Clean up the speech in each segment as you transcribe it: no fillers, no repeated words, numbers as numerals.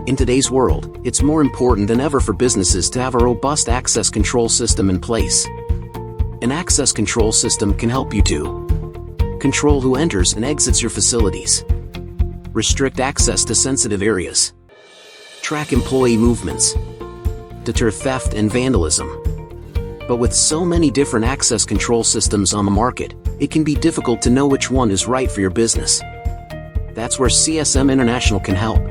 In today's world, it's more important than ever for businesses to have a robust access control system in place. An access control system can help you to control who enters and exits your facilities, restrict access to sensitive areas, track employee movements, deter theft and vandalism. But with so many different access control systems on the market, it can be difficult to know which one is right for your business. That's where CSM International can help.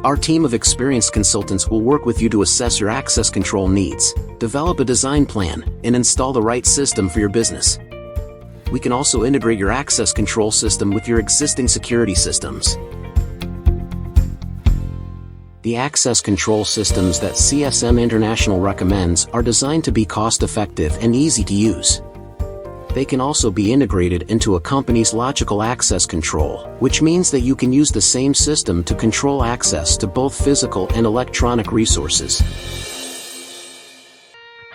Our team of experienced consultants will work with you to assess your access control needs, develop a design plan, and install the right system for your business. We can also integrate your access control system with your existing security systems. The access control systems that CSM International recommends are designed to be cost-effective and easy to use. They can also be integrated into a company's logical access control, which means that you can use the same system to control access to both physical and electronic resources.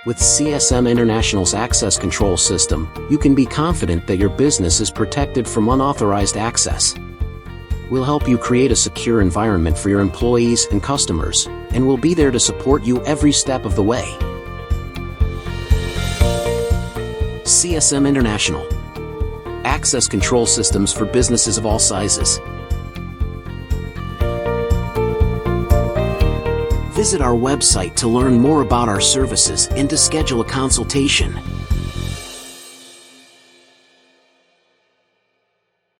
With CSM International's access control system, you can be confident that your business is protected from unauthorized access. We'll help you create a secure environment for your employees and customers, and we'll be there to support you every step of the way. CSM International. Access control systems for businesses of all sizes. Visit our website to learn more about our services and to schedule a consultation.